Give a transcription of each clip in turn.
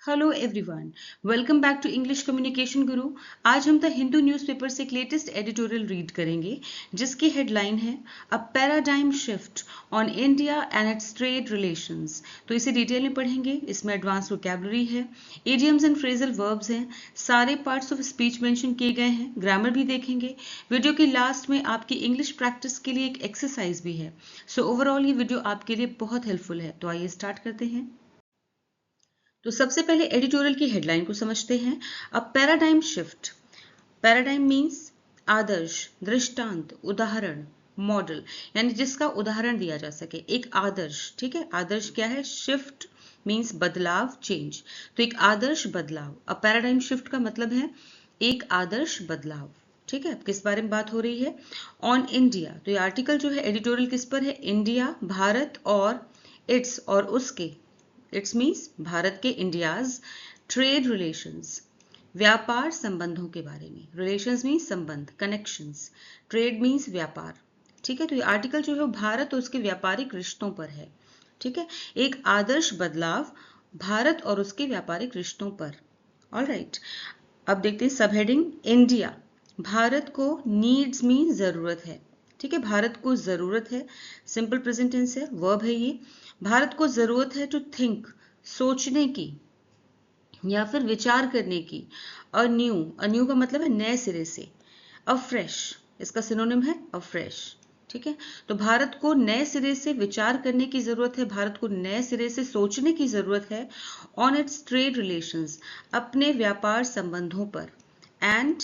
Hello everyone, welcome back to English communication guru. आज हम the Hindu newspaper से एक लेटेस्ट एडिटोरियल रीड करेंगे जिसकी हेडलाइन है अ paradigm shift on India and it's trade relations. तो इसे डिटेल में पढ़ेंगे। इसमें एडवांस वोकैबुलरी है, इडियम्स एंड फ्रेजल वर्ब्स हैं, सारे पार्ट्स ऑफ स्पीच मेंशन किए गए हैं, ग्रामर भी देखेंगे। वीडियो के लास्ट में आपकी इंग्लिश प्रैक्टिस के लिए एक एक्सरसाइज भी है। सो ओवरऑल ये वीडियो आपके लिए बहुत हेल्पफुल है। तो आइए स्टार्ट करते हैं। तो सबसे पहले एडिटोरियल की हेडलाइन को समझते हैं। A paradigm shift. Paradigm means आदर्श, दृष्टांत, उदाहरण, मॉडल, यानी जिसका उदाहरण दिया जा सके। एक आदर्श, ठीक है। आदर्श क्या है? शिफ्ट मीन्स बदलाव, चेंज। तो एक आदर्श बदलाव। अ पैराडाइम शिफ्ट का मतलब है एक आदर्श बदलाव। ठीक है। किस बारे में बात हो रही है? On India. तो ये आर्टिकल जो है एडिटोरियल किस पर है? इंडिया, भारत और इट्स और उसके, इट्स मीन्स भारत के, इंडियाज ट्रेड रिलेशंस, व्यापार संबंधों के बारे में। रिलेशंस मीन्स संबंध, कनेक्शंस। ट्रेड मीन्स व्यापार। ठीक है। तो ये आर्टिकल जो है वो भारत और उसके व्यापारिक रिश्तों पर है। ठीक है। एक आदर्श बदलाव भारत और उसके व्यापारिक रिश्तों पर। ऑलराइट, अब देखते हैं सब हेडिंग। इंडिया, भारत को नीड्स मीन जरूरत है। ठीक है। भारत को जरूरत है, सिंपल प्रेजेंट टेंस है, वर्ब है ये। भारत को जरूरत है टू थिंक, सोचने की या फिर विचार करने की। अ न्यू का मतलब है नए सिरे से। अफ्रेश, इसका सिनोनिम है अफ्रेश। ठीक है। तो भारत को नए सिरे से विचार करने की जरूरत है, भारत को नए सिरे से सोचने की जरूरत है। ऑन इट्स ट्रेड रिलेशंस, अपने व्यापार संबंधों पर। एंड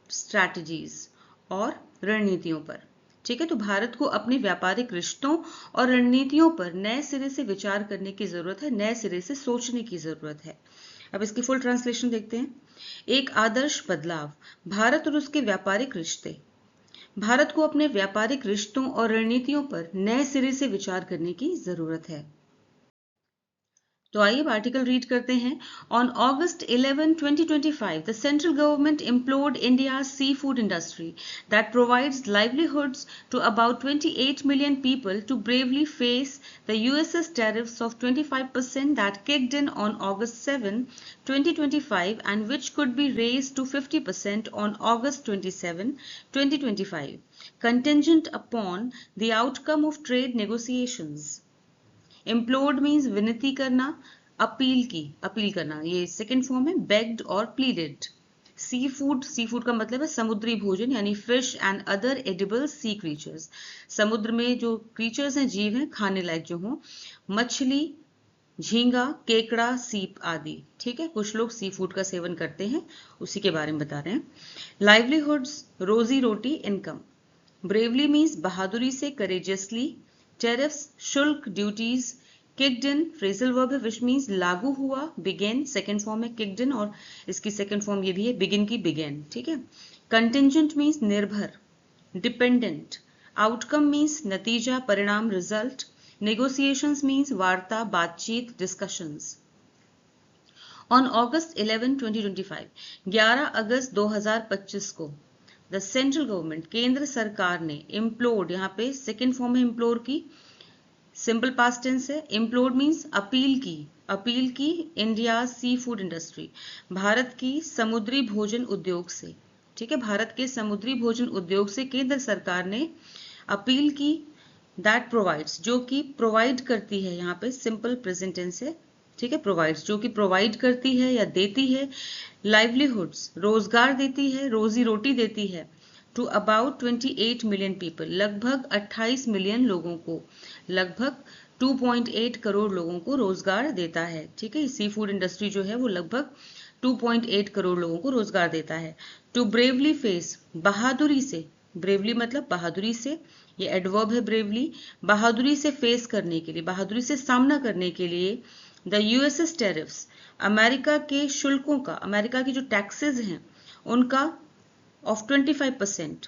स्ट्रैटेजीज, और रणनीतियों पर। ठीक है। तो भारत को अपने व्यापारिक रिश्तों और रणनीतियों पर नए सिरे से विचार करने की जरूरत है, नए सिरे से सोचने की जरूरत है। अब इसकी फुल ट्रांसलेशन देखते हैं। एक आदर्श बदलाव, भारत और उसके व्यापारिक रिश्ते। भारत को अपने व्यापारिक रिश्तों और रणनीतियों पर नए सिरे से विचार करने की जरूरत है। तो आइए अब आर्टिकल रीड करते हैं। On August 11, 2025, the central government implored India's seafood industry that provides livelihoods to about 28 million people to bravely face the US's tariffs of 25% that kicked in on August 7, 2025, and which could be raised to 50% on August 27, 2025, contingent upon the outcome of trade negotiations. Implored means विनती करना, appeal की, appeal करना। ये second form है begged और pleaded. Seafood, seafood का मतलब है समुद्री भोजन, यानी fish and other edible sea creatures. समुद्र में जो क्रीचर्स हैं, जीव हैं, खाने लायक जो हों, मछली, झींगा, केकड़ा, सीप आदि। ठीक है। कुछ लोग सी फूड का सेवन करते हैं, उसी के बारे में बता रहे हैं। लाइवलीहुड्स, रोजी रोटी, इनकम। ब्रेवली मीन्स बहादुरी से, करेजियसली। टेरिफ्स, शुल्क, duties. Kicked in, phrasal verb है विच मीन्स लागू हुआ। बिगेन, सेकेंड फॉर्म है किक्ड इन, और इसकी सेकेंड फॉर्म ये भी है बिगिन की, बिगेन। ठीक है। कंटिजेंट मीन्स निर्भर, डिपेंडेंट। आउटकम मीन्स नतीजा, परिणाम, रिजल्ट। नेगोशिएशंस मीन्स वार्ता, बातचीत, डिस्कशंस। ऑन August 11, 2025, 11 अगस्त 2025 को द सेंट्रल गवर्नमेंट, केंद्र सरकार ने, इम्प्लोर्ड, यहाँ पे सेकेंड फॉर्म है इम्प्लोर की, सिंपल पास्ट टेंस है। इम्प्लोर्ड मीन्स अपील की, अपील की India seafood industry, Bharat की समुद्री भोजन उद्योग से। ठीक है। भारत के समुद्री भोजन उद्योग से केंद्र सरकार ने अपील की। दैट प्रोवाइड्स, जो कि प्रोवाइड करती है, यहाँ पे सिंपल प्रेजेंट टेंस है। ठीक है। प्रोवाइड्स, जो कि प्रोवाइड करती है या देती है। लाइवलीहुड्स, रोजगार देती है, रोजी रोटी देती है। टू अबाउट 28 मिलियन पीपल, लगभग 28 मिलियन लोगों को, लगभग 2.8 करोड़ लोगों को रोजगार देता है। ठीक है। सी फूड इंडस्ट्री जो है वो लगभग 2.8 करोड़ लोगों को रोजगार देता है। टू ब्रेवली फेस, बहादुरी से, ब्रेवली मतलब बहादुरी से, ये एडवर्ब है ब्रेवली। बहादुरी से फेस करने के लिए, बहादुरी से सामना करने के लिए। द यूएसएस टेरिफ्स, अमेरिका के शुल्कों का, अमेरिका की जो टैक्सेस हैं उनका, ऑफ 25%,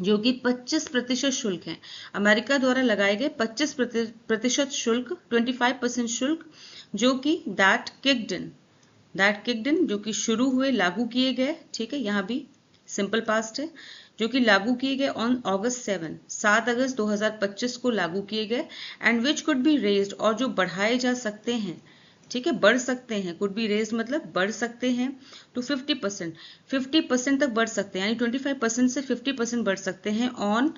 जो कि 25% शुल्क हैं। अमेरिका द्वारा लगाए गए 25% शुल्क, 25% शुल्क, जो कि that kicked in, that kicked in जो कि शुरू हुए, लागू किए गए। ठीक है। यहाँ भी सिंपल पास्ट है, जो कि लागू किए गए ऑन August 7, 7 अगस्त 2025 को लागू किए गए। And which could be raised, और जो बढ़ाए जा सकते हैं, ठीक है, बढ़ सकते हैं, कुड बी रेज्ड मतलब बढ़ सकते हैं टू 50%, 50% तक बढ़ सकते हैं, यानी 25% से 50% बढ़ सकते हैं ऑन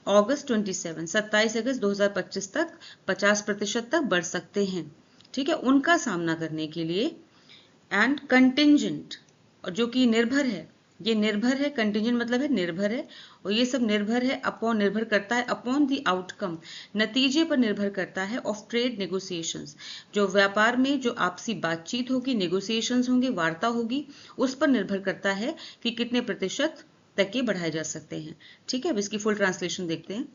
अगस्त 27 अगस्त 2025 तक 50% तक बढ़ सकते हैं। ठीक है, उनका सामना करने के लिए एंड कंटिंजेंट, और जो कि निर्भर है, ये निर्भर है, कंटिंजेंट मतलब है निर्भर है, और ये सब निर्भर है अपॉन, निर्भर करता है अपॉन द आउटकम, नतीजे पर निर्भर करता है ऑफ ट्रेड नेगोशिएशंस, जो व्यापार में जो आपसी बातचीत होगी, नेगोशिएशंस होंगे, वार्ता होगी, उस पर निर्भर करता है कि कितने प्रतिशत तक ये बढ़ाए जा सकते हैं। ठीक है, अब इसकी फुल ट्रांसलेशन देखते हैं।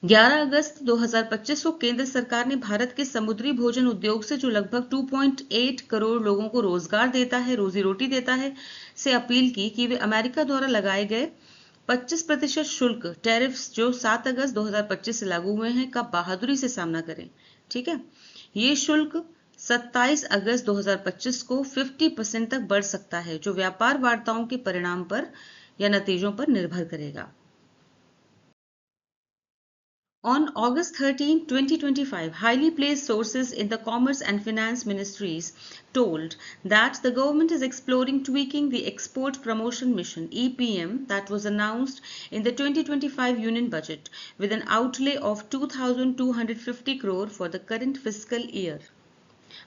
11 अगस्त 2025 को केंद्र सरकार ने भारत के समुद्री भोजन उद्योग से जो लगभग 2.8 करोड़ लोगों को रोजगार देता है, रोजी रोटी देता है, से अपील की कि वे अमेरिका द्वारा लगाए गए 25% शुल्क टैरिफ्स जो 7 अगस्त 2025 से लागू हुए हैं का बहादुरी से सामना करें। ठीक है, ये शुल्क 27 अगस्त 2025 को 50% तक बढ़ सकता है, जो व्यापार वार्ताओं के परिणाम पर या नतीजों पर निर्भर करेगा। On August 13, 2025, highly placed sources in the Commerce and Finance Ministries told that the government is exploring tweaking the Export Promotion Mission (EPM) that was announced in the 2025 Union Budget with an outlay of 2,250 crore for the current fiscal year.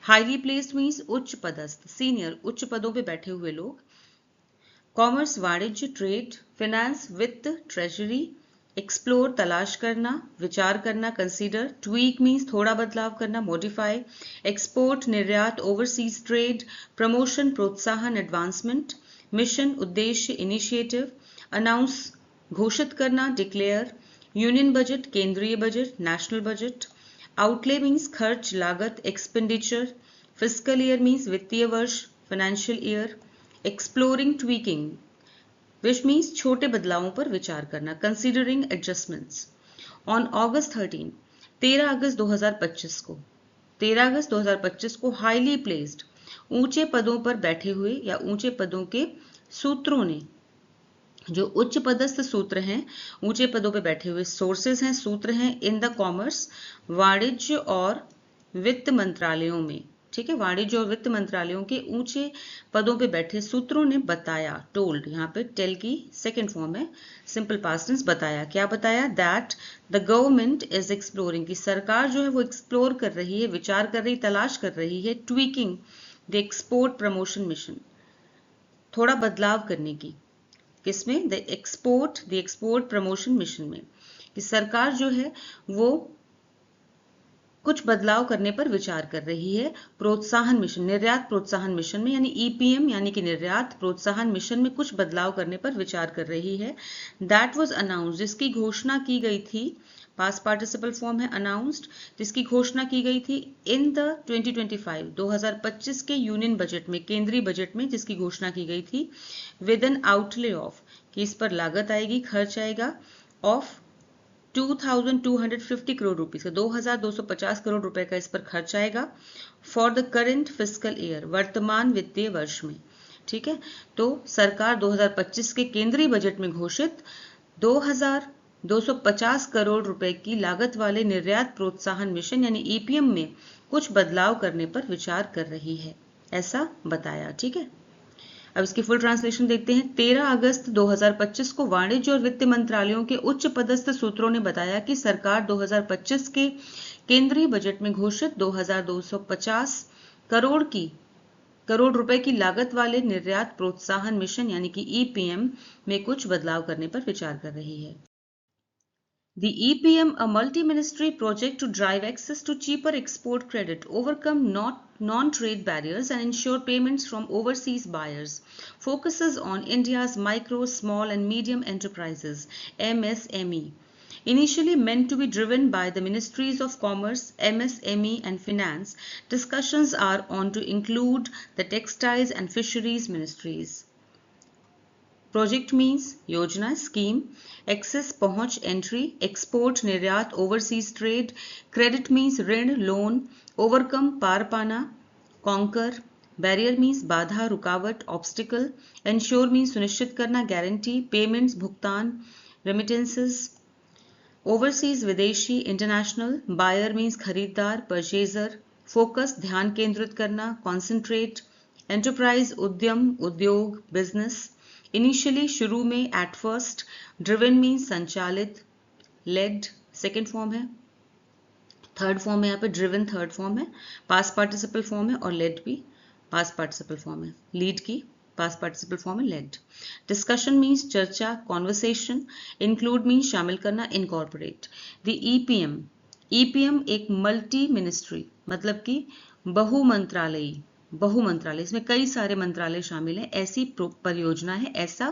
Highly placed means उच्च पदस्थ, senior, उच्च पदों पे बैठे हुए लोग। Commerce वाणिज्य, trade, finance वित्त, ट्रेजरी, एक्सप्लोर तलाश करना, विचार करना, कंसीडर, ट्वीक मीन्स थोड़ा बदलाव करना, मॉडिफाई, एक्सपोर्ट निर्यात, ओवरसीज ट्रेड, प्रमोशन प्रोत्साहन एडवांसमेंट, मिशन उद्देश्य इनिशिएटिव, अनाउंस घोषित करना, डिक्लेयर, यूनियन बजट केंद्रीय budget, national budget, outlay means खर्च लागत, एक्सपेंडिचर, फिस्कल ईयर मीन्स वित्तीय वर्ष, financial year, exploring tweaking which means छोटे बदलावों पर विचार करना, considering adjustments. On August 13 अगस्त 2025 को 13 अगस्त 2025 को हाईली प्लेस्ड ऊंचे पदों पर बैठे हुए या ऊंचे पदों के सूत्रों ने, जो उच्च पदस्थ सूत्र हैं, ऊंचे पदों पर बैठे हुए सोर्सेज हैं, सूत्र हैं इन द कॉमर्स, वाणिज्य और वित्त मंत्रालयों में। ठीक है, वाणिज्य और वित्त मंत्रालयों के ऊंचे पदों पे बैठे सूत्रों ने बताया, टोल्ड, यहाँ पे टेल की सेकेंड फॉर्म है, सिंपल पास्ट टेंस, बताया, क्या बताया, that the government is exploring, की सरकार जो है वो एक्सप्लोर कर रही है, विचार कर रही, तलाश कर रही है, tweaking the export promotion mission, थोड़ा बदलाव करने की, किसमें, द एक्सपोर्ट प्रमोशन मिशन में, कि सरकार जो है वो कुछ बदलाव करने पर विचार कर रही है प्रोत्साहन मिशन, निर्यात प्रोत्साहन मिशन में, यानी ईपीएम यानी कि निर्यात प्रोत्साहन मिशन में कुछ बदलाव करने पर विचार कर रही है। दैट वाज अनाउंस्ड, जिसकी घोषणा की गई थी, पास्ट पार्टिसिपल फॉर्म है अनाउंस्ड, जिसकी घोषणा की गई थी इन द 2025 के यूनियन बजट में, केंद्रीय बजट में जिसकी घोषणा की गई थी, विद एन आउटले ऑफ, कि इस पर लागत आएगी, खर्च आएगा, ऑफ 2,250 करोड़ रुपीज, 2,250 करोड़ रुपए का इस पर खर्च आएगा, for the current fiscal year, वर्तमान वित्तीय वर्ष में। ठीक है, तो सरकार 2025 के केंद्रीय बजट में घोषित 2,250 करोड़ रुपए की लागत वाले निर्यात प्रोत्साहन मिशन यानी ईपीएम में कुछ बदलाव करने पर विचार कर रही है, ऐसा बताया। ठीक है, अब इसकी फुल ट्रांसलेशन देखते हैं। 13 अगस्त 2025 को वाणिज्य और वित्त मंत्रालयों के उच्च पदस्थ सूत्रों ने बताया कि सरकार 2025 के केंद्रीय बजट में घोषित 2,250 करोड़ रुपए की लागत वाले निर्यात प्रोत्साहन मिशन यानी कि ईपीएम में कुछ बदलाव करने पर विचार कर रही है। The EPM, a multi-ministry project to drive access to cheaper export credit, overcome non-trade barriers and ensure payments from overseas buyers, focuses on India's micro, small and medium enterprises (MSME). Initially meant to be driven by the Ministries of Commerce, MSME and Finance, discussions are on to include the Textiles and Fisheries Ministries. Project means योजना, scheme, access पहुंच, entry, export निर्यात, overseas trade, credit means ऋण, loan, overcome पार पाना, conquer, barrier means बाधा, रुकावट, obstacle, ensure means सुनिश्चित करना, guarantee, payments भुगतान, रेमिटेंसेस, ओवरसीज विदेशी, इंटरनेशनल, बायर मीन्स खरीदार, परचेजर, फोकस ध्यान केंद्रित करना, कॉन्सेंट्रेट, एंटरप्राइज उद्यम, उद्योग, बिजनेस, इनिशियली शुरू में, एट फर्स्ट, ड्रिवन मीन्स संचालित, लेड सेकेंड फॉर्म है, थर्ड फॉर्म है, यहाँ पे ड्रिवन थर्ड फॉर्म है, पास्ट पार्टिसिपल फॉर्म है, और लेड भी पास्ट पार्टिसिपल फॉर्म है, लीड की पास्ट पार्टिसिपल फॉर्म है लेड। डिस्कशन मीन्स चर्चा, कॉन्वर्सेशन, इंक्लूड मीन्स शामिल करना, इनकॉर्पोरेट। द ईपीएम, ईपीएम एक मल्टी मिनिस्ट्री मतलब कि बहुमंत्रालय, इसमें कई सारे मंत्रालय शामिल हैं, ऐसी परियोजना है, ऐसा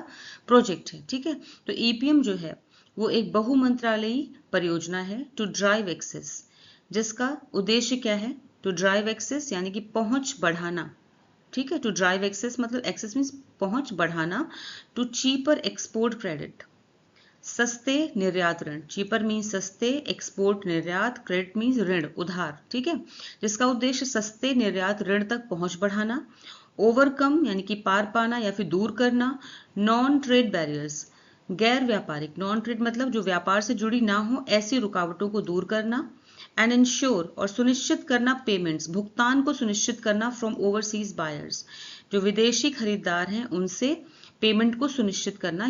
प्रोजेक्ट है, ठीक है। तो ईपीएम जो है वो एक बहुमंत्रालयी परियोजना है, टू ड्राइव एक्सेस, जिसका उद्देश्य क्या है, टू ड्राइव एक्सेस यानी कि पहुंच बढ़ाना, ठीक है। टू ड्राइव एक्सेस मतलब एक्सेस मीन्स पहुंच बढ़ाना, टू चीपर एक्सपोर्ट क्रेडिट, सस्ते निर्यात ऋण, चीपर मीन्स सस्ते, एक्सपोर्ट निर्यात, क्रेडिट मीन्स ऋण उधार, ठीक है, जिसका उद्देश्य सस्ते निर्यात ऋण तक पहुंच बढ़ाना, ओवरकम यानी कि पार पाना या फिर दूर करना, नॉन ट्रेड बैरियर्स, गैर व्यापारिक, नॉन ट्रेड मतलब जो व्यापार से जुड़ी ना हो ऐसी रुकावटों को दूर करना, एंड इंश्योर और सुनिश्चित करना पेमेंट्स, भुगतान को सुनिश्चित करना, फ्रॉम ओवरसीज बायर्स, जो विदेशी खरीदार हैं उनसे पेमेंट को सुनिश्चित करना,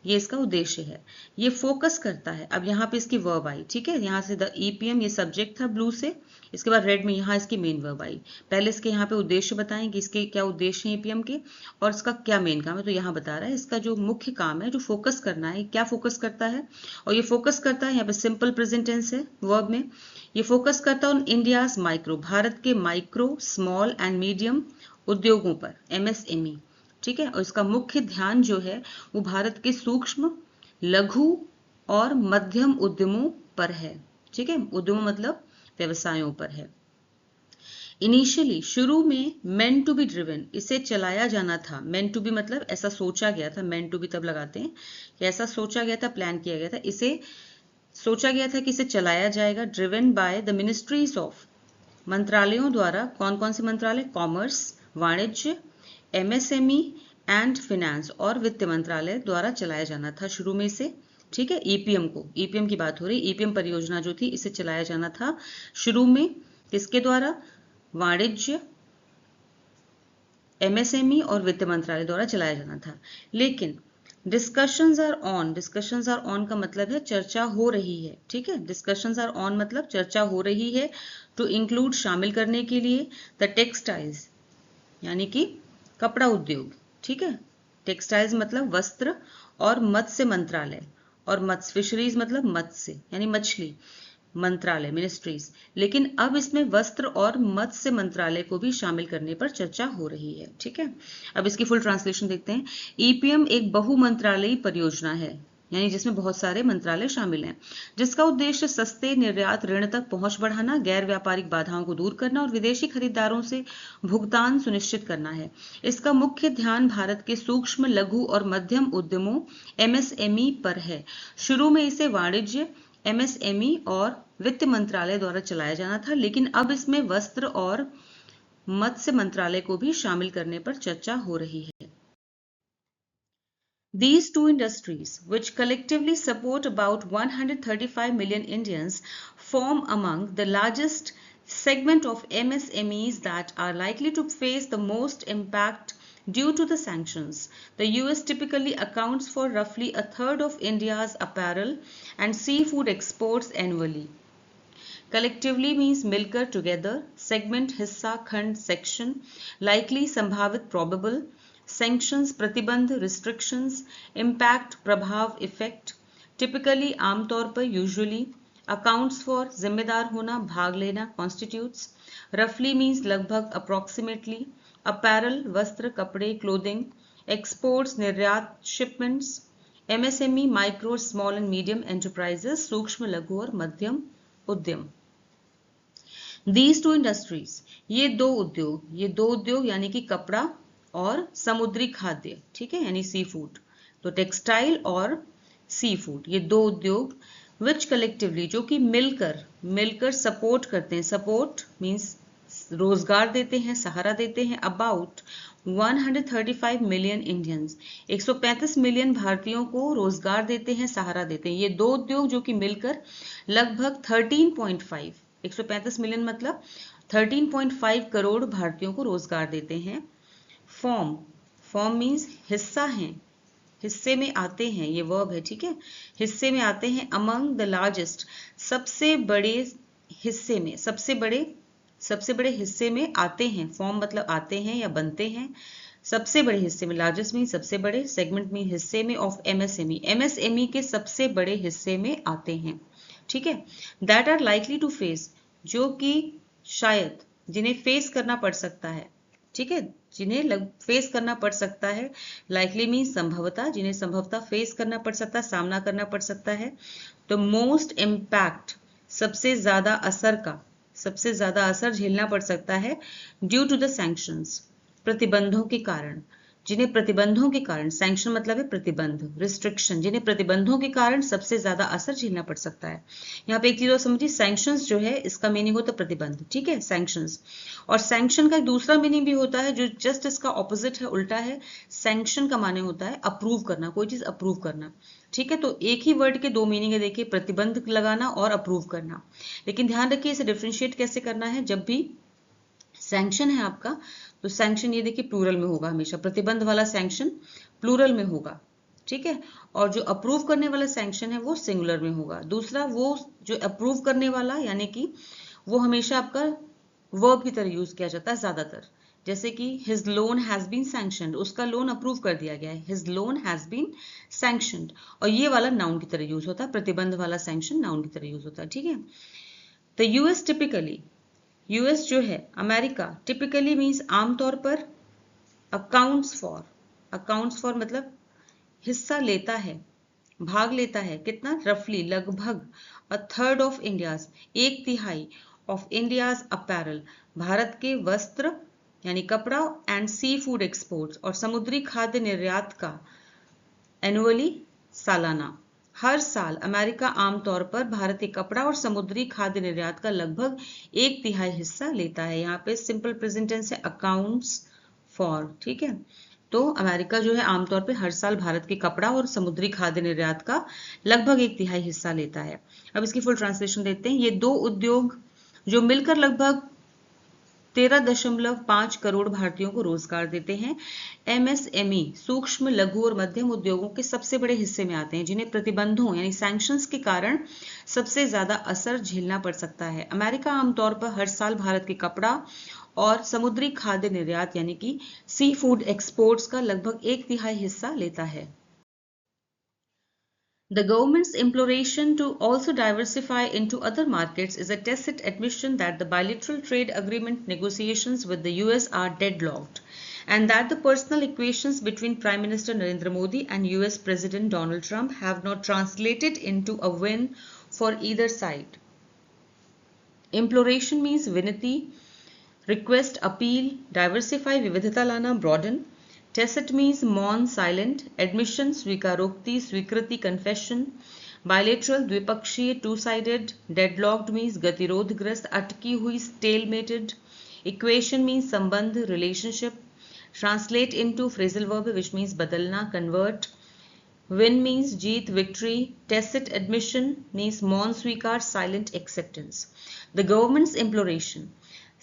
ये इसका उद्देश्य है। ये फोकस करता है, अब यहाँ पे इसकी वर्ब आई, ठीक है, यहाँ से द ईपीएम ये सब्जेक्ट था ब्लू से, इसके बाद रेड में यहाँ इसकी मेन वर्ब आई। पहले इसके यहाँ पे उद्देश्य बताएं कि इसके क्या उद्देश्य है ईपीएम के और इसका क्या मेन काम है, तो यहाँ बता रहा है इसका जो मुख्य काम है, जो फोकस करना है, क्या फोकस करता है, और ये फोकस करता है, यहाँ पे सिंपल प्रेजेंट टेंस है वर्ब में, ये फोकस करता है इंडियाज माइक्रो, भारत के माइक्रो, स्मॉल एंड मीडियम उद्योगों पर, एमएसएमई, ठीक है, और इसका मुख्य ध्यान जो है वो भारत के सूक्ष्म, लघु और मध्यम उद्यमों पर है, ठीक है, उद्यमों मतलब व्यवसायों पर है। इनिशियली शुरू में मेंट टू बी ड्रिवन, इसे चलाया जाना था, मेंट टू बी मतलब ऐसा सोचा गया था, मेंट टू बी तब लगाते हैं कि ऐसा सोचा गया था, प्लान किया गया था, इसे सोचा गया था कि इसे चलाया जाएगा, driven by the ministries of, मंत्रालयों द्वारा, कौन कौन से मंत्रालय, कॉमर्स वाणिज्य, एमएसएमई एंड फिनेंस और वित्त मंत्रालय द्वारा चलाया जाना था शुरू में से, ठीक है। ईपीएम की बात हो रही, ईपीएम परियोजना जो थी इसे चलाया जाना था शुरू में, किसके द्वारा, वाणिज्य, एमएसएमई और वित्त मंत्रालय द्वारा चलाया जाना था। लेकिन डिस्कशंस आर ऑन का मतलब है चर्चा हो रही है, ठीक है, डिस्कशंस आर ऑन मतलब चर्चा हो रही है, टू इंक्लूड शामिल करने के लिए, द टेक्सटाइल्स यानी कि कपड़ा उद्योग, ठीक है, टेक्सटाइल्स मतलब वस्त्र, और मत्स्य मंत्रालय, और मत्स्य फिशरीज मतलब मत्स्य यानी मछली मंत्रालय, मिनिस्ट्रीज, लेकिन अब इसमें वस्त्र और मत्स्य मंत्रालय को भी शामिल करने पर चर्चा हो रही है, ठीक है। अब इसकी फुल ट्रांसलेशन देखते हैं। ईपीएम एक बहुमंत्रालयी परियोजना है, यानी जिसमें बहुत सारे मंत्रालय शामिल हैं, जिसका उद्देश्य सस्ते निर्यात ऋण तक पहुंच बढ़ाना, गैर व्यापारिक बाधाओं को दूर करना और विदेशी खरीदारों से भुगतान सुनिश्चित करना है। इसका मुख्य ध्यान भारत के सूक्ष्म, लघु और मध्यम उद्यमों एमएसएमई पर है। शुरू में इसे वाणिज्य, एमएसएमई और वित्त मंत्रालय द्वारा चलाया जाना था, लेकिन अब इसमें वस्त्र और मत्स्य मंत्रालय को भी शामिल करने पर चर्चा हो रही है। These two industries, which collectively support about 135 million Indians, form among the largest segment of MSMEs that are likely to face the most impact due to the sanctions. The US typically accounts for roughly a third of India's apparel and seafood exports annually. Collectively means मिलकर, together, segment हिस्सा, खंड section, likely संभावित probable, sanctions प्रतिबंध restrictions, impact प्रभाव effect, typically आमतौर पर usually, accounts for जिम्मेदार होना, भाग लेना constitutes, roughly means लगभग approximately, apparel वस्त्र कपड़े clothing, exports निर्यात shipments, MSME micro small and medium enterprises सूक्ष्म लघु और मध्यम उद्यम। These two industries, ये दो उद्योग यानी कि कपड़ा और समुद्री खाद्य, ठीक है, यानी सी फूड, तो टेक्सटाइल और सी फूड, ये दो उद्योग, which collectively जो कि मिलकर सपोर्ट करते हैं, सपोर्ट मीन्स रोजगार देते हैं, सहारा देते हैं, अबाउट 135 मिलियन इंडियंस, 135 मिलियन भारतीयों को रोजगार देते हैं, सहारा देते हैं। ये दो उद्योग जो कि मिलकर लगभग 13.5 135 मिलियन मतलब 13.5 करोड़ भारतीयों को रोजगार देते हैं। फॉर्म मीन्स हिस्सा हैं, हिस्से में आते हैं, ये वर्ब है, ठीक है। हिस्से में आते हैं, अमंग द लार्जेस्ट, सबसे बड़े हिस्से में, सबसे बड़े हिस्से में आते हैं। फॉर्म मतलब आते हैं या बनते हैं, सबसे बड़े हिस्से में, लार्जेस्ट मीन सबसे बड़े, सेगमेंट मीन हिस्से में, ऑफ एमएसएमई, एमएसएमई के सबसे बड़े हिस्से में आते हैं, ठीक है। That are likely to face, जो कि शायद, जिन्हें फेस करना पड़ सकता है, ठीक है, जिन्हें फेस करना पड़ सकता है। लाइकली मीन संभवतः, जिन्हें संभवतः फेस करना पड़ सकता है, सामना करना पड़ सकता है। तो मोस्ट इम्पैक्ट, सबसे ज्यादा असर का, सबसे ज्यादा असर झेलना पड़ सकता है, ड्यू टू द सैंक्शंस, प्रतिबंधों के कारण, जिन्हें प्रतिबंधों के कारण, सैंक्शन मतलब है प्रतिबंध, रिस्ट्रिक्शन, जिन्हें प्रतिबंधों के कारण सबसे ज्यादा असर झेलना पड़ सकता है। यहाँ पे एक चीज और समझिए, सैंक्शंस जो है इसका मीनिंग होता है प्रतिबंध, ठीक है, सैंक्शंस। और सैंक्शन का एक दूसरा मीनिंग भी होता है जो जस्ट इसका ऑपोजिट है, उल्टा है। सैंक्शन का माने होता है अप्रूव करना, कोई चीज अप्रूव करना, ठीक है। तो एक ही वर्ड के दो मीनिंग है, देखिए, प्रतिबंध लगाना और अप्रूव करना। लेकिन ध्यान रखिए इसे डिफरेंशिएट कैसे करना है। जब भी सैंक्शन है आपका, तो सैंक्शन ये देखिए प्लूरल में होगा हमेशा, प्रतिबंध वाला सैंक्शन प्लूरल में होगा, ठीक है। और जो अप्रूव करने वाला सैंक्शन है वो सिंगुलर में होगा। दूसरा, वो जो अप्रूव करने वाला, यानी कि वो हमेशा आपका वर्ब की तरह यूज किया जाता है ज्यादातर। जैसे कि his loan has been sanctioned, उसका लोन अप्रूव कर दिया गया है, his loan has been sanctioned. और ये वाला नाउन की तरह यूज होता है, प्रतिबंध वाला सैंक्शन नाउन की तरह यूज होता है, ठीक है। तो यूएस टिपिकली, यूएस जो है, अमेरिका, टिपिकली मीन्स आमतौर पर, अकाउंट्स फॉर मतलब हिस्सा लेता है, भाग लेता है, कितना, रफली, लगभग, अ थर्ड ऑफ इंडियाज, एक तिहाई, ऑफ इंडियाज अपैरल, भारत के वस्त्र यानी कपड़ा, एंड सी फूड एक्सपोर्ट्स, और समुद्री खाद्य निर्यात का, एनुअली, सालाना। हर साल अमेरिका आमतौर पर भारत के कपड़ा और समुद्री खाद्य निर्यात का लगभग एक तिहाई हिस्सा लेता है। यहाँ पे सिंपल प्रेजेंट टेंस है अकाउंट्स फॉर, ठीक है। तो अमेरिका जो है आमतौर पे हर साल भारत के कपड़ा और समुद्री खाद्य निर्यात का लगभग एक तिहाई हिस्सा लेता है। अब इसकी फुल ट्रांसलेशन देखते हैं। ये दो उद्योग जो मिलकर लगभग 13.5 करोड़ भारतीयों को रोजगार देते हैं, एमएसएमई, सूक्ष्म, लघु और मध्यम उद्योगों के सबसे बड़े हिस्से में आते हैं, जिन्हें प्रतिबंधों यानी सैंक्शंस के कारण सबसे ज्यादा असर झेलना पड़ सकता है। अमेरिका आमतौर पर हर साल भारत के कपड़ा और समुद्री खाद्य निर्यात यानी कि सी फूड एक्सपोर्ट्स का लगभग एक तिहाई हिस्सा लेता है। The government's imploration to also diversify into other markets is a tacit admission that the bilateral trade agreement negotiations with the US are deadlocked, and that the personal equations between Prime Minister Narendra Modi and US President Donald Trump have not translated into a win for either side. Imploration means vinati, request, appeal, diversify, vividhata lana, broaden. Tacit means मौन, silent, admission, स्वीकारोक्ति, स्वीकृति, confession, bilateral, द्विपक्षीय, two sided, डेडलॉक्ड means गतिरोधग्रस्त, अटकी हुई, स्टेलमेटेड, equation means संबंध, relationship, translate into phrasal verb which means बदलना, convert, win means जीत, victory, tacit admission means मौन स्वीकार, silent acceptance. The governments इम्प्लोरेशन,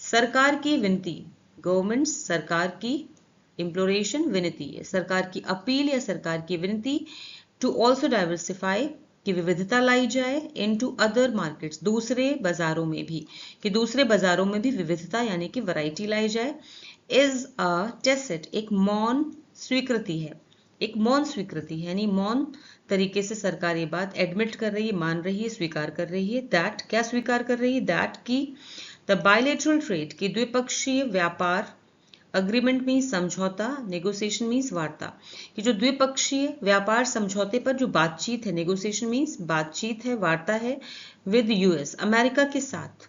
सरकार की विनती, गवर्नमेंट सरकार की, इम्प्लोरेशन विनती है, सरकार की अपील या सरकार की विनती, टू ऑल्सो डाइवर्सिफाई, कि विविधता लाई जाए, इनटू अदर मार्केट्स, दूसरे बाजारों में भी, कि दूसरे बाजारों में भी विविधता यानी कि वैरायटी लाई जाए, इज अ टेसिट, एक मौन स्वीकृति है, एक मौन स्वीकृति है, यानी मौन तरीके से सरकार ये बात एडमिट कर रही है, मान रही है, स्वीकार कर रही है। दैट, क्या स्वीकार कर रही है, दैट की द बायलेटरल ट्रेड, की द्विपक्षीय व्यापार, अग्रीमेंट मीन्स समझौता, नेगोशिएशन मीन्स वार्ता, कि जो द्विपक्षीय व्यापार समझौते पर जो बातचीत है, नेगोशिएशन मीन्स बातचीत है, वार्ता है, विद यूएस, अमेरिका के साथ,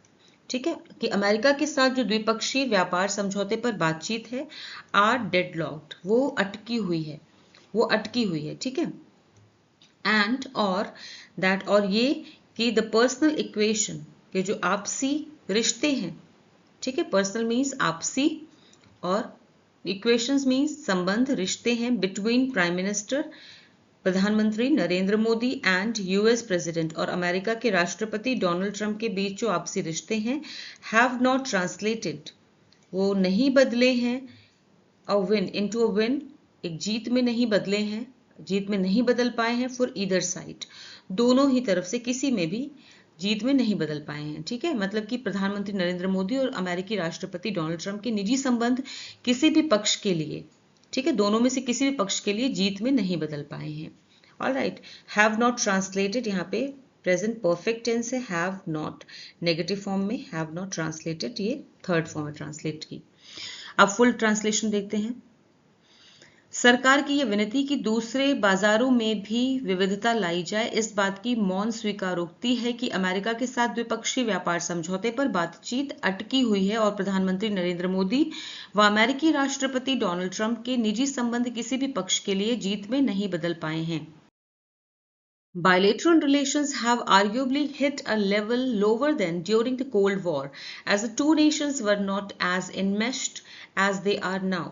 ठीक है, कि अमेरिका के साथ जो द्विपक्षीय व्यापार समझौते पर बातचीत है, आर डेडलॉक्ड, वो अटकी हुई है, वो अटकी हुई है, ठीक है। एंड, और, दैट, और ये, कि द पर्सनल इक्वेशन, के जो आपसी रिश्ते हैं, ठीक है, पर्सनल मीन्स आपसी, और इक्वेशंस मीन्स संबंध, रिश्ते हैं, बिटवीन प्राइम मिनिस्टर, प्रधानमंत्री Narendra Modi and US president और अमेरिका के राष्ट्रपति डोनाल्ड ट्रंप के बीच जो आपसी रिश्ते हैं, हैव नॉट ट्रांसलेटेड, वो नहीं बदले हैं, a win into a win, एक जीत में नहीं बदले हैं, जीत में नहीं बदल पाए हैं, फॉर ईदर साइड, दोनों ही तरफ से किसी में भी जीत में नहीं बदल पाए हैं। ठीक है, मतलब कि प्रधानमंत्री नरेंद्र मोदी और अमेरिकी राष्ट्रपति डोनाल्ड ट्रंप के निजी संबंध किसी भी पक्ष के लिए, ठीक है, दोनों में से किसी भी पक्ष के लिए जीत में नहीं बदल पाए हैं। ऑलराइट, हैव नॉट ट्रांसलेटेड, यहाँ पे प्रेजेंट परफेक्ट टेंस है, हैव नॉट नेगेटिव फॉर्म में, हैव नॉट ट्रांसलेटेड ये थर्ड फॉर्म है ट्रांसलेट की। अब फुल ट्रांसलेशन देखते हैं। सरकार की यह विनती कि दूसरे बाजारों में भी विविधता लाई जाए, इस बात की मौन स्वीकारोक्ति है कि अमेरिका के साथ द्विपक्षीय व्यापार समझौते पर बातचीत अटकी हुई है और प्रधानमंत्री नरेंद्र मोदी व अमेरिकी राष्ट्रपति डोनाल्ड ट्रंप के निजी संबंध किसी भी पक्ष के लिए जीत में नहीं बदल पाए हैं। Bilateral relations have arguably hit a level lower than during the Cold War, as the two nations were not as enmeshed as they are now,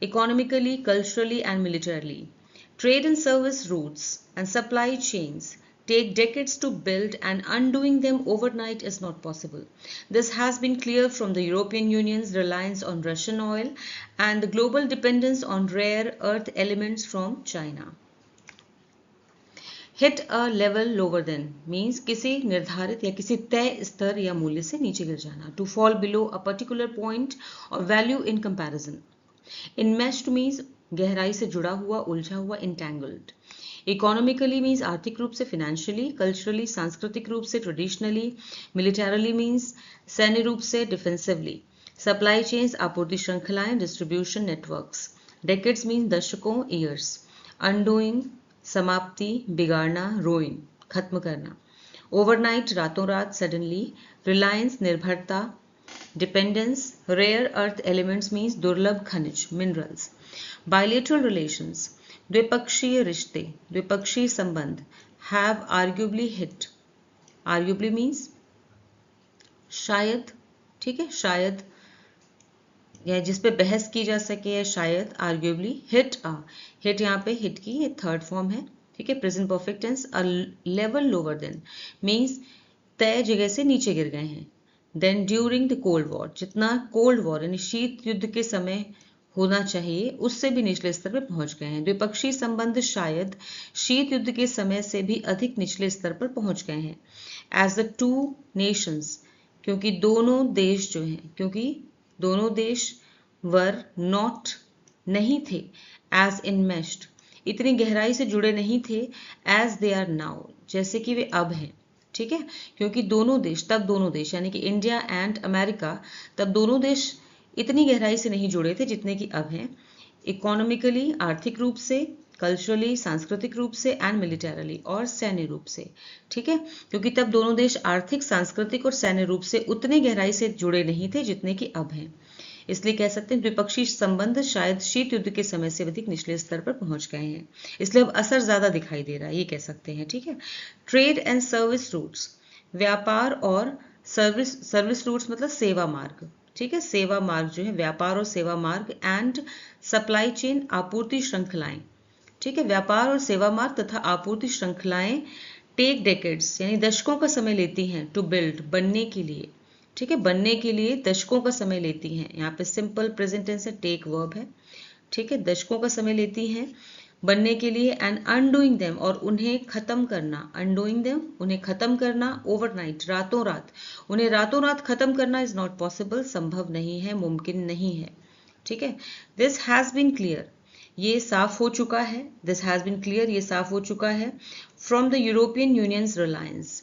economically, culturally, and militarily. Trade and service routes and supply chains take decades to build, and undoing them overnight is not possible. This has been clear from the European Union's reliance on Russian oil and the global dependence on rare earth elements from China. Hit a level lower than means किसी निर्धारित या किसी तय स्तर या मूल्य से नीचे गिर जाना, to fall below a particular point और value in comparison. Enmeshed means गहराई से जुड़ा हुआ, उलझा हुआ, इंटैंगल्ड। इकोनॉमिकली मीन्स आर्थिक रूप से, फाइनेंशियली, कल्चरली सांस्कृतिक रूप से, ट्रेडिशनली, मिलिटरली मीन्स सैन्य रूप से, डिफेंसिवली। सप्लाई चेन्स आपूर्ति श्रृंखलाएं, डिस्ट्रीब्यूशन नेटवर्क्स। डेकेड्स मीन्स दशकों, ईयर्स। अनडूइंग समाप्ति, बिगाड़ना, रोइन खत्म करना। ओवरनाइट रातों रात, सडनली। रिलायंस निर्भरता, dependence. Rare earth elements means दुर्लभ खनिज, मिनरल्स। बायलेटरल रिलेशंस द्विपक्षीय रिश्ते, द्विपक्षीय संबंध। Have arguably hit, arguably means शायद, ठीक है, शायद या जिस पे बहस की जा सके है शायद, आर्ग्यूबली। हिट अ, हिट यहाँ पे हिट की ये थर्ड फॉर्म है, ठीक है, present perfect tense. A level lower than means तय जगह से नीचे गिर गए हैं। Then during the cold war, जितना कोल्ड वॉर यानी शीत युद्ध के समय होना चाहिए उससे भी निचले स्तर पर पहुंच गए हैं। द्विपक्षीय संबंध शायद शीत युद्ध के समय से भी अधिक निचले स्तर पर पहुंच गए हैं। एज द टू नेशंस, क्योंकि दोनों देश जो हैं, क्योंकि दोनों देश वर नॉट नहीं थे, एज इनमेश्ड इतनी गहराई से जुड़े नहीं थे, एज दे आर नाउ जैसे कि वे अब हैं, ठीक है, क्योंकि दोनों देश, तब दोनों देश यानी कि इंडिया एंड अमेरिका, तब दोनों देश इतनी गहराई से नहीं जुड़े थे जितने कि अब हैं। इकोनॉमिकली आर्थिक रूप से, कल्चरली सांस्कृतिक रूप से, एंड मिलिटरली और सैन्य रूप से, ठीक है, क्योंकि तब दोनों देश आर्थिक, सांस्कृतिक और सैन्य रूप से उतने गहराई से जुड़े नहीं थे जितने कि अब हैं। इसलिए कह सकते हैं द्विपक्षीय संबंध शायद शीत युद्ध के समय से अधिक निचले स्तर पर पहुंच गए हैं, इसलिए अब असर ज्यादा दिखाई दे रहा है, ये कह सकते हैं, ठीक है। ट्रेड एंड सर्विस रूट्स, व्यापार और सर्विस रूट्स मतलब सेवा मार्ग, ठीक है, सेवा मार्ग जो है, व्यापार और सेवा मार्ग। एंड सप्लाई चेन, आपूर्ति श्रृंखलाएं, ठीक है, व्यापार और सेवा मार्ग तथा आपूर्ति श्रृंखलाएं टेक डेकेड्स यानी दशकों का समय लेती हैं, टू बिल्ड बनने के लिए, ठीक है, बनने के लिए दशकों का समय लेती हैं। यहाँ पे सिंपल प्रेजेंट टेंस है, टेक वर्ब है, ठीक है, दशकों का समय लेती हैं बनने के लिए। एंड अनडूइंग देम और उन्हें खत्म करना, अनडूइंग देम उन्हें खत्म करना। ओवरनाइट रातों रात, उन्हें रातों रात खत्म करना इज नॉट पॉसिबल संभव नहीं है, मुमकिन नहीं है, ठीक है। दिस हैज बीन क्लियर, ये साफ हो चुका है, दिस हैज बीन क्लियर ये साफ हो चुका है। From the European unions Reliance,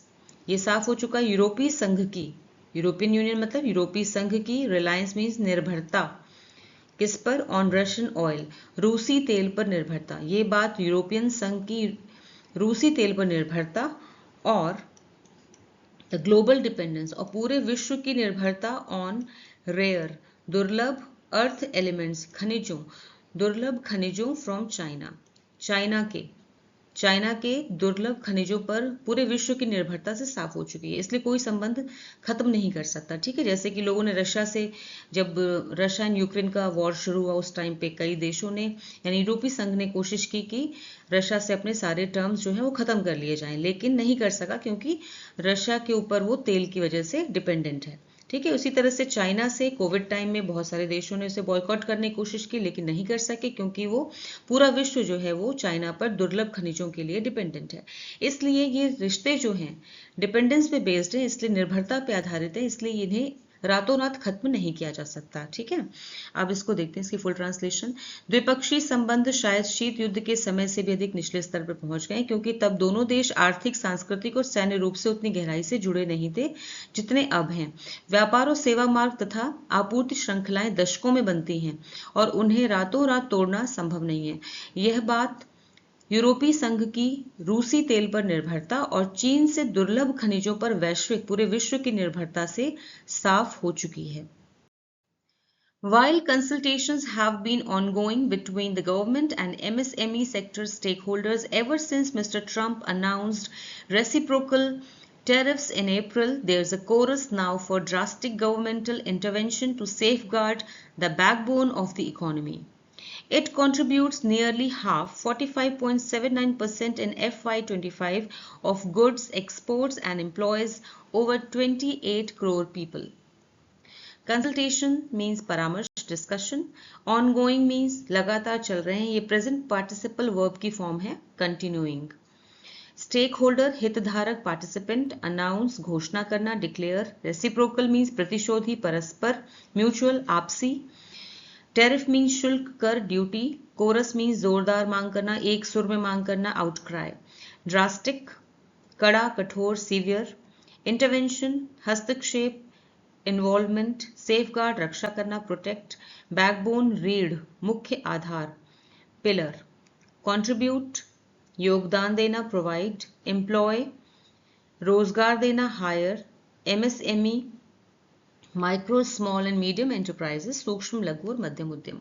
ये साफ हो चुका है यूरोपीय संघ की, यूरोपियन यूनियन मतलब यूरोपीय संघ की, रिलायंस मीन्स निर्भरता, किस पर, ऑन रशियन ऑयल रूसी तेल पर निर्भरता, ये बात यूरोपियन संघ की रूसी तेल पर निर्भरता, और द ग्लोबल डिपेंडेंस और पूरे विश्व की निर्भरता ऑन रेयर दुर्लभ अर्थ एलिमेंट्स खनिजों, दुर्लभ खनिजों फ्रॉम चाइना, चाइना के, चाइना के दुर्लभ खनिजों पर पूरे विश्व की निर्भरता से साफ हो चुकी है, इसलिए कोई संबंध खत्म नहीं कर सकता। ठीक है, जैसे कि लोगों ने रशिया से, जब रशिया एंड यूक्रेन का वॉर शुरू हुआ उस टाइम पे कई देशों ने यानी यूरोपीय संघ ने कोशिश की कि रशिया से अपने सारे टर्म्स जो है वो खत्म कर लिए जाएं, लेकिन नहीं कर सका क्योंकि रशिया के ऊपर वो तेल की वजह से डिपेंडेंट है। ठीक है, उसी तरह से चाइना से कोविड टाइम में बहुत सारे देशों ने उसे बॉयकॉट करने की कोशिश की, लेकिन नहीं कर सके क्योंकि वो पूरा विश्व जो है वो चाइना पर दुर्लभ खनिजों के लिए डिपेंडेंट है। इसलिए ये रिश्ते जो हैं डिपेंडेंस पे बेस्ड है, इसलिए निर्भरता पे आधारित है, इसलिए इन्हें रातों रात खत्म नहीं किया जा सकता। ठीक है, अब इसको देखते हैं, इसकी फुल ट्रांसलेशन। द्विपक्षीय संबंध शायद शीत युद्ध के समय से भी अधिक निचले स्तर पर पहुंच गए, क्योंकि तब दोनों देश आर्थिक, सांस्कृतिक और सैन्य रूप से उतनी गहराई से जुड़े नहीं थे जितने अब हैं। व्यापार और सेवा मार्ग तथा आपूर्ति श्रृंखलाएं दशकों में बनती हैं और उन्हें रातों रात तोड़ना संभव नहीं है। यह बात यूरोपीय संघ की रूसी तेल पर निर्भरता और चीन से दुर्लभ खनिजों पर वैश्विक पूरे विश्व की निर्भरता से साफ हो चुकी है। While consultations have been ongoing between the government and MSME sector stakeholders ever since Mr. Trump announced reciprocal tariffs in April, there's a chorus now for drastic governmental intervention to safeguard the backbone of the economy. It contributes nearly half, 45.79% in FY25 of goods exports and employs over 28 crore people. Consultation means परामर्श, discussion. Ongoing means लगातार चल रहे हैं, ये present participle verb की form है, continuing. Stakeholder हितधारक, participant. Announce घोषणा करना, declare. Reciprocal means प्रतिशोधी, परस्पर. Mutual आपसी. टेरिफ मीन्स शुल्क, कर, ड्यूटी. कोरस मीन्स जोरदार मांग करना, एक सुर में मांग करना, आउटक्राई. ड्रास्टिक कड़ा, कठोर, सीवियर. इंटरवेंशन हस्तक्षेप, इन्वॉल्वमेंट. सेफगार्ड रक्षा करना, प्रोटेक्ट. बैकबोन रीढ़, मुख्य आधार, पिलर. कंट्रीब्यूट योगदान देना, प्रोवाइड. एम्प्लॉय रोजगार देना, hire. MSME micro, small and medium enterprises, सूक्ष्म, लघु और मध्यम उद्यम.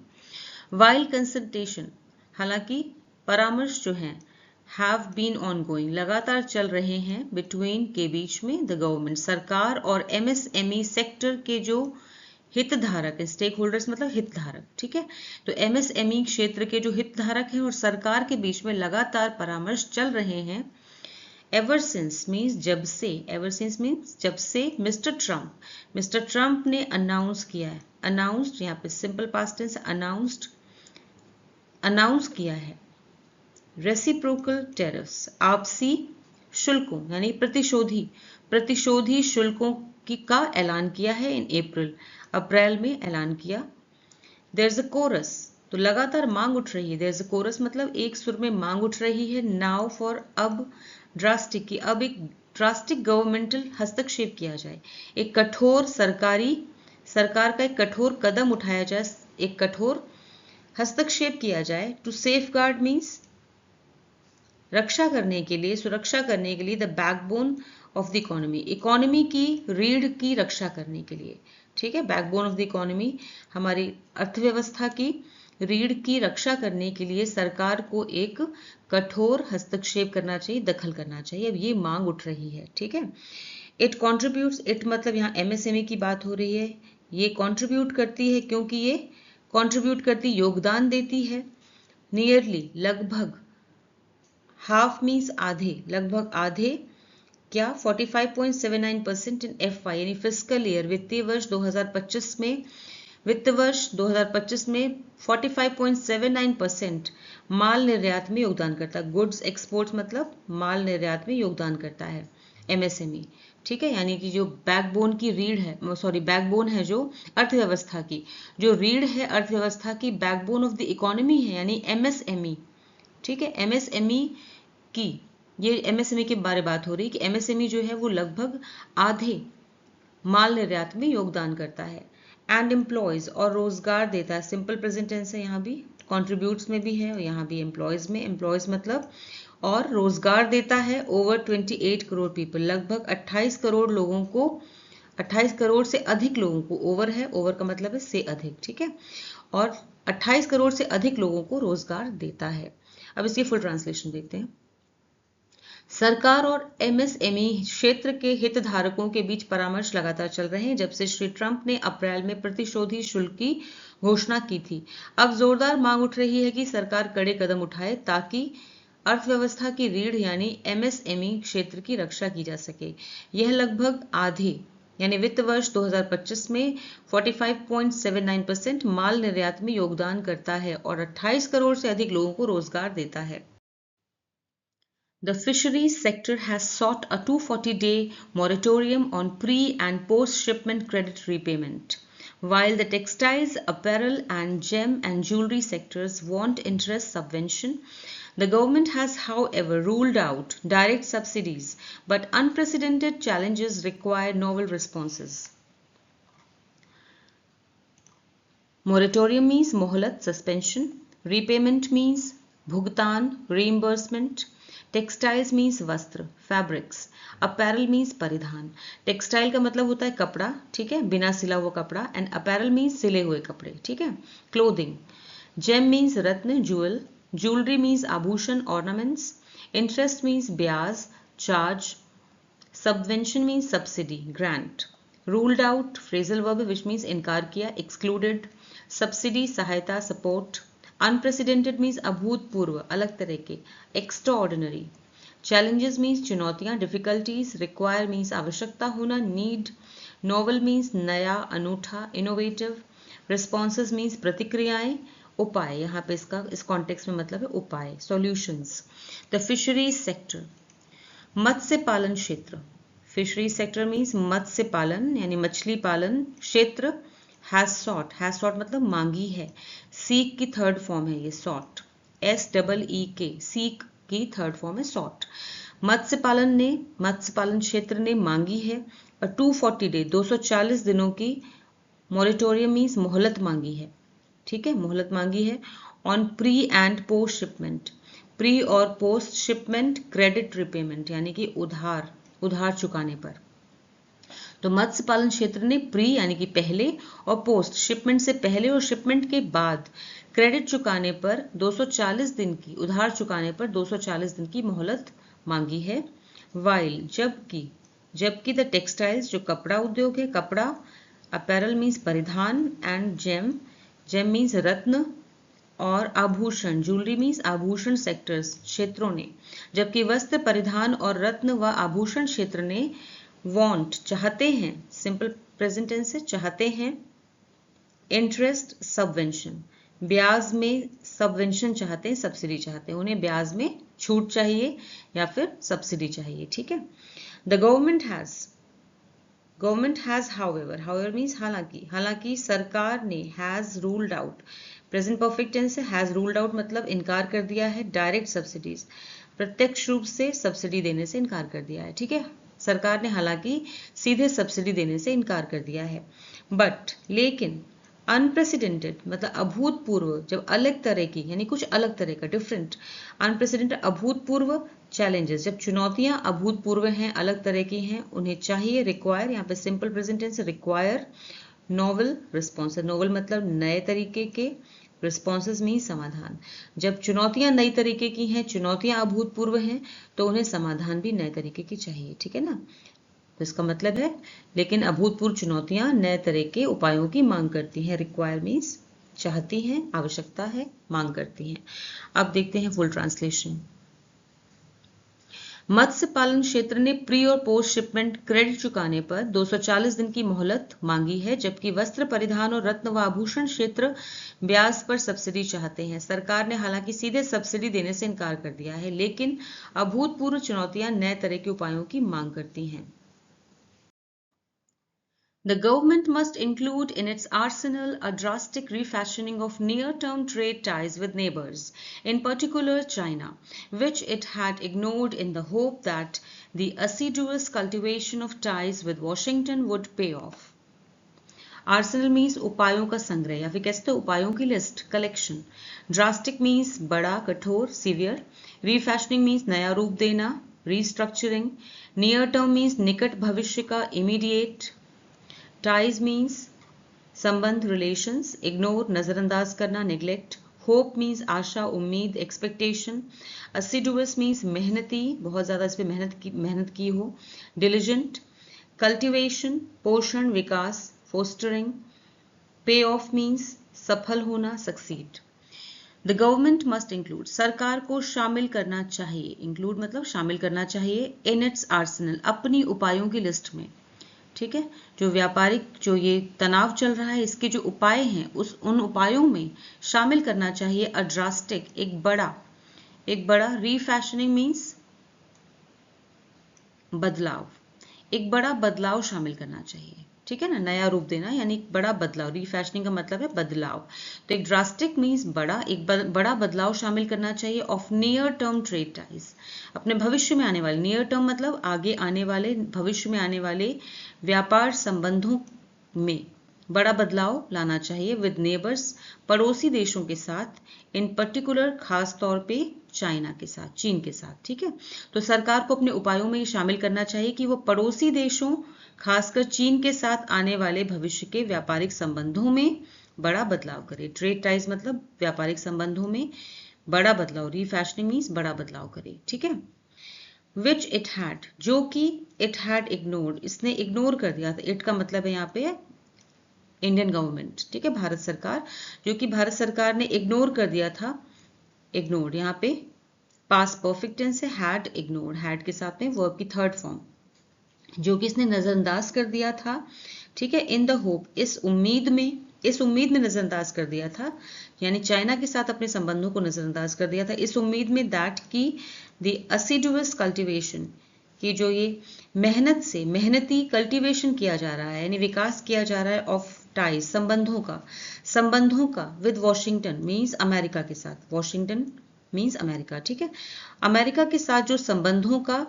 वाइल कंसल्टेशन हालांकि परामर्श जो हैं हैव बीन ऑनगोइंग लगातार चल रहे हैं, बिटवीन के बीच में, द गवर्नमेंट सरकार और एमएसएमई सेक्टर के जो हितधारक है, स्टेक होल्डर्स मतलब हितधारक. ठीक है, तो एमएसएमई क्षेत्र के जो हितधारक हैं और सरकार के बीच में लगातार परामर्श चल रहे हैं. एवर सिंस मीन्स जब से, एवर सिंस मीन्स जब से मिस्टर ट्रंप ने अनाउंस किया है. अनाउंस्ड यहाँ पे सिंपल पास्ट टेंस, अनाउंस किया है. रेसिप्रोकल टेरिफ्स आपसी शुल्कों यानी प्रतिशोधी शुल्कों की का ऐलान किया है. इन अप्रैल में ऐलान किया. देयर इज अ कोरस तो लगातार मांग उठ रही है. देयर इज अ कोरस मतलब एक सुर में मांग उठ रही है. नाउ फॉर अब ड्रास्टिक की अब एक ड्रास्टिक गवर्नमेंटल हस्तक्षेप किया जाए, एक कठोर सरकार का एक कठोर कदम उठाया जाए, एक कठोर हस्तक्षेप किया जाए. टू सेफगार्ड मीन्स रक्षा करने के लिए, सुरक्षा करने के लिए. The backbone of the economy की रीढ़ की रक्षा करने के लिए. ठीक है, बैकबोन ऑफ द इकोनॉमी हमारी अर्थव्यवस्था की रीढ़ की रक्षा करने के लिए सरकार को एक कठोर हस्तक्षेप करना चाहिए, दखल करना चाहिए. अब ये मांग उठ रही है. ठीक है, इट कॉन्ट्रीब्यूट्स, इट मतलब यहाँ एमएसएमई की बात हो रही है. ये कॉन्ट्रीब्यूट करती है क्योंकि ये कॉन्ट्रीब्यूट करती, योगदान देती है. नियरली लगभग, हाफ मीन्स आधे, लगभग आधे. क्या 45.79% इन FY यानी फिस्कल ईयर वित्तीय वर्ष 2025 में, वित्त वर्ष 2025 में 45.79% माल निर्यात में योगदान करता है. गुड्स एक्सपोर्ट्स मतलब माल निर्यात में योगदान करता है एमएसएमई. ठीक है, यानी कि जो बैकबोन की रीढ़ है, बैकबोन है जो अर्थव्यवस्था की, जो रीढ़ है अर्थव्यवस्था की, बैकबोन ऑफ द इकोनॉमी है यानी एमएसएमई. ठीक है, एमएसएमई की, ये एमएसएमई के बारे बात हो रही है कि एमएसएमई जो है वो लगभग आधे माल निर्यात में योगदान करता है. एंड एम्प्लॉयज और रोजगार देता है. सिंपल प्रेजेंट टेंस है, यहाँ भी कॉन्ट्रीब्यूट्स में भी है और यहाँ भी एम्प्लॉयज में. एम्प्लॉयज मतलब और रोजगार देता है. ओवर 28 करोड़ पीपल लगभग 28 करोड़ लोगों को, 28 करोड़ से अधिक लोगों को. ओवर है, ओवर का मतलब है से अधिक. ठीक है, और 28 करोड़ से अधिक लोगों को रोजगार देता है. अब इसकी फुल ट्रांसलेशन देखते हैं. सरकार और एमएसएमई क्षेत्र के हितधारकों के बीच परामर्श लगातार चल रहे हैं जब से श्री ट्रंप ने अप्रैल में प्रतिशोधी शुल्क की घोषणा की थी। अब जोरदार मांग उठ रही है कि सरकार कड़े कदम उठाए ताकि अर्थव्यवस्था की रीढ़ यानी एमएसएमई क्षेत्र की रक्षा की जा सके। यह लगभग आधे यानी वित्त वर्ष 2025 में 45.79% माल निर्यात में योगदान करता है और 28 करोड़ से अधिक लोगों को रोजगार देता है। The fisheries sector has sought a 240-day moratorium on pre- and post-shipment credit repayment, while the textiles, apparel, and gem and jewelry sectors want interest subvention. The government has, however, ruled out direct subsidies, but unprecedented challenges require novel responses. Moratorium means mohalat, suspension. Repayment means bhugtan, reimbursement. Textiles means वस्त्र, fabrics. Apparel means परिधान। Textile का मतलब होता है कपड़ा, ठीक है, बिना सिला हुआ कपड़ा। एंड अपैरल मीन्स सिले हुए कपड़े, ठीक है, क्लोथिंग। जेम मीन्स रत्न, ज्वेल। ज्वेलरी मीन्स आभूषण, ऑर्नामेंट्स। इंटरेस्ट मीन्स ब्याज, charge. Subvention means subsidy, grant. Ruled out phrasal verb which means इनकार किया, एक्सक्लूडेड। सब्सिडी सहायता, सपोर्ट। अनप्रेसिडेंटेड मीन्स अभूतपूर्व, अलग तरह के, एक्स्ट्राऑर्डिनरी। चैलेंजेस मीन्स चुनौतियां, डिफिकल्टीज। रिक्वायर मीन्स आवश्यकता होना, नीड। नोवेल मीन्स नया, अनूठा, इनोवेटिव। रिस्पॉन्सेज मीन्स प्रतिक्रियाएं। उपाय, यहाँ पे इसका इस कॉन्टेक्स्ट में मतलब है उपाय, सॉल्यूशंस। द फिशरीज सेक्टर, मत्स्य पालन क्षेत्र। फिशरीज सेक्टर मीन्स मत्स्य पालन यानी मछली पालन क्षेत्र। हैज सॉट मतलब मांगी है। सीक की थर्ड फॉर्म है ये सॉट, SEEK, सीक की थर्ड फॉर्म है सॉट। मत्स्य पालन क्षेत्र ने मांगी है। और 240 डे 240 दिनों की मोरेटोरियम मीन्स मोहलत मांगी है, ठीक है, मोहलत मांगी है। On pre and post shipment, pre और पोस्ट शिपमेंट क्रेडिट रिपेमेंट यानी कि उधार चुकाने पर। तो मत्स्य पालन क्षेत्र ने प्री यानी कि पहले और पोस्ट शिपमेंट से पहले और शिपमेंट के बाद क्रेडिट चुकाने पर 240 दिन की, उधार चुकाने पर 240 दिन की मोहलत मांगी है। वाइल जबकि द टेक्सटाइल्स जो कपड़ा उद्योग है, कपड़ा, अपैरल मीन्स परिधान, एंड जेम मीन्स रत्न, और आभूषण, ज्वेलरी मीन्स आभूषण सेक्टर्स, क्षेत्रों ने, जबकि वस्त्र, परिधान और रत्न व आभूषण क्षेत्र ने वांट चाहते हैं, सिंपल प्रेजेंट टेंस से चाहते हैं, इंटरेस्ट सबवेंशन, ब्याज में सबवेंशन चाहते हैं, सब्सिडी चाहते हैं, उन्हें ब्याज में छूट चाहिए या फिर सब्सिडी चाहिए, ठीक है। The government has however means हालांकि सरकार ने has ruled out, present perfect tense से हैज रूल्ड आउट मतलब इनकार कर दिया है, डायरेक्ट सब्सिडीज, प्रत्यक्ष रूप से सब्सिडी देने से इनकार कर दिया है, ठीक है। सरकार ने हालांकि सीधे सब्सिडी देने से इनकार कर दिया है, लेकिन अनप्रेसिडेंटेड मतलब अभूतपूर्व, जब अलग तरह की यानी कुछ अलग तरह का, डिफरेंट, अनप्रेसिडेंटेड अभूतपूर्व, चैलेंजेस जब चुनौतियां अभूतपूर्व हैं, अलग तरह की हैं, उन्हें चाहिए, रिक्वायर, यहाँ पे simple present tense require. Novel response, novel मतलब नए तरीके के, रिस्पॉन्सेज मीन समाधान। जब चुनौतियां नई तरीके की हैं, चुनौतियां अभूतपूर्व हैं, तो उन्हें समाधान भी नए तरीके की चाहिए, ठीक है ना। तो इसका मतलब है लेकिन अभूतपूर्व चुनौतियां नए तरह के उपायों की मांग करती हैं। रिक्वायर मीन्स चाहती हैं, आवश्यकता है, मांग करती हैं। अब देखते हैं फुल ट्रांसलेशन। मत्स्य पालन क्षेत्र ने प्री और पोस्ट शिपमेंट क्रेडिट चुकाने पर 240 दिन की मोहलत मांगी है, जबकि वस्त्र, परिधान और रत्न व आभूषण क्षेत्र ब्याज पर सब्सिडी चाहते हैं। सरकार ने हालांकि सीधे सब्सिडी देने से इनकार कर दिया है, लेकिन अभूतपूर्व चुनौतियां नए तरह के उपायों की मांग करती हैं। The government must include in its arsenal a drastic refashioning of near-term trade ties with neighbors, in particular China, which it had ignored in the hope that the assiduous cultivation of ties with Washington would pay off. Arsenal means उपायों का संग्रह या फिर कह सकते उपायों की list, collection. Drastic means बड़ा, कठोर, सीवियर। रीफैशनिंग means नया रूप देना, रीस्ट्रक्चरिंग। नियर टर्म means निकट भविष्य का, इमीडिएट। टाइज मीन्स संबंध, रिलेशंस। इग्नोर नजरअंदाज करना, नेग्लेक्ट। होप मीन्स आशा, उम्मीद, एक्सपेक्टेशन। असिडुअस मीन्स मेहनती, बहुत ज़्यादा इस पर मेहनत की हो। डिलिजेंट, कल्टिवेशन, पोषण, विकास, फोस्टरिंग। पे ऑफ मीन्स सफल होना, succeed. The government must include, सरकार को शामिल करना चाहिए, इंक्लूड मतलब शामिल करना चाहिए, इन इट्स आर्सेनल, अपनी उपायों की लिस्ट में। ठीक है, जो व्यापारिक जो ये तनाव चल रहा है इसके जो उपाय हैं उन उपायों में शामिल करना चाहिए अ ड्रास्टिक, एक बड़ा रीफैशनिंग मीन्स बदलाव, एक बड़ा बदलाव शामिल करना चाहिए। ठीक है ना, नया रूप देना यानी बड़ा बदलाव, रीफैशनिंग का मतलब है बदलाव। तो एक ड्रास्टिक मीन्स बड़ा, एक बड़ा बदलाव शामिल करना चाहिए of near term trade ties, अपने भविष्य में आने वाले, नियर टर्म मतलब आगे आने वाले, भविष्य में आने वाले व्यापार संबंधों में बड़ा बदलाव लाना चाहिए विद नेबर्स, पड़ोसी देशों के साथ, इन पर्टिकुलर खास तौर पे चाइना के साथ, चीन के साथ। ठीक है, तो सरकार को अपने उपायों में ये शामिल करना चाहिए कि वो पड़ोसी देशों खासकर चीन के साथ आने वाले भविष्य के व्यापारिक संबंधों में बड़ा बदलाव करे। ट्रेड टाइज मतलब व्यापारिक संबंधों में बड़ा बदलाव, रीफैशनिंग मीन्स बड़ा बदलाव करे। ठीक है, विच इट हैड, जो कि इट हैड इग्नोर्ड, इसने इग्नोर कर दिया था। इट का मतलब है यहाँ पे इंडियन गवर्नमेंट, ठीक है, भारत सरकार, जो कि भारत सरकार ने इग्नोर कर दिया था। इग्नोर्ड यहाँ पे पास्ट परफेक्ट टेंस है, हैड इग्नोर्ड, हैड के साथ में वर्ब की थर्ड फॉर्म, जो कि इसने नजरअंदाज कर दिया था। ठीक है, इन द होप, इस उम्मीद में नजरअंदाज कर दिया था, यानी चाइना के साथ अपने संबंधों को नजरअंदाज कर दिया था इस उम्मीद में दैट की द असिडुअस कल्टीवेशन, कि जो ये मेहनती कल्टीवेशन किया जा रहा है यानी विकास किया जा रहा है ऑफ टाइज, संबंधों का विद वॉशिंगटन मीन्स अमेरिका के साथ, वॉशिंगटन मीन्स अमेरिका। ठीक है, अमेरिका के साथ जो संबंधों का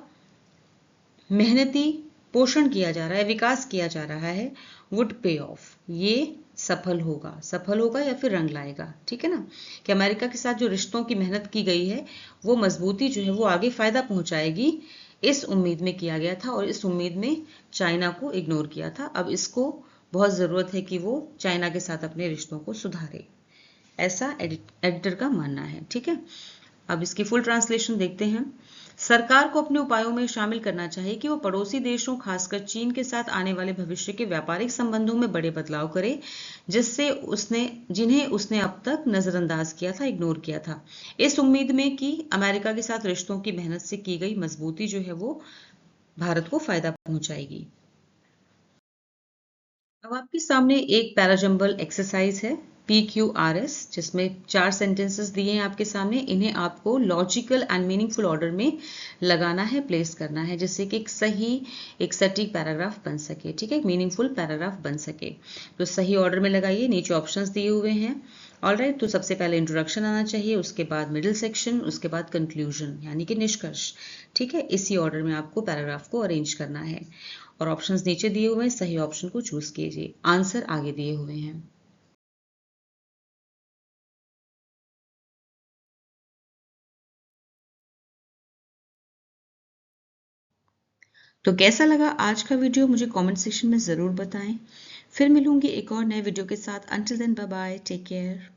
मेहनती पोषण किया जा रहा है, विकास किया जा रहा है, वुड पे ऑफ, ये सफल होगा या फिर रंग लाएगा। ठीक है ना, कि अमेरिका के साथ जो रिश्तों की मेहनत की गई है वो मजबूती जो है वो आगे फायदा पहुंचाएगी, इस उम्मीद में किया गया था और इस उम्मीद में चाइना को इग्नोर किया था। अब इसको बहुत जरूरत है कि वो चाइना के साथ अपने रिश्तों को सुधारे, ऐसा एडिटर का मानना है। ठीक है, अब इसकी फुल ट्रांसलेशन देखते हैं। सरकार को अपने उपायों में शामिल करना चाहिए कि वो पड़ोसी देशों खासकर चीन के साथ आने वाले भविष्य के व्यापारिक संबंधों में बड़े बदलाव करे, जिन्हें उसने अब तक नजरअंदाज किया था, इग्नोर किया था, इस उम्मीद में कि अमेरिका के साथ रिश्तों की मेहनत से की गई मजबूती जो है वो भारत को फायदा पहुंचाएगी। अब आपके सामने एक पैराजंबल एक्सरसाइज है PQRS, जिसमें 4 सेंटेंसेस दिए हैं आपके सामने। इन्हें आपको लॉजिकल एंड मीनिंगफुल ऑर्डर में लगाना है, प्लेस करना है, जिससे कि एक सटीक पैराग्राफ बन सके। ठीक है, मीनिंगफुल पैराग्राफ बन सके। तो सही ऑर्डर में लगाइए, नीचे ऑप्शंस दिए हुए हैं। ऑलराइट, तो सबसे पहले इंट्रोडक्शन आना चाहिए, उसके बाद मिडिल सेक्शन, उसके बाद कंक्लूजन यानी कि निष्कर्ष। ठीक है, इसी ऑर्डर में आपको पैराग्राफ को अरेंज करना है और ऑप्शंस नीचे दिए हुए हैं, सही ऑप्शन को चूज कीजिए, आंसर आगे दिए हुए हैं। तो कैसा लगा आज का वीडियो, मुझे कमेंट सेक्शन में ज़रूर बताएं। फिर मिलूंगी एक और नए वीडियो के साथ। Until then, bye bye, take care.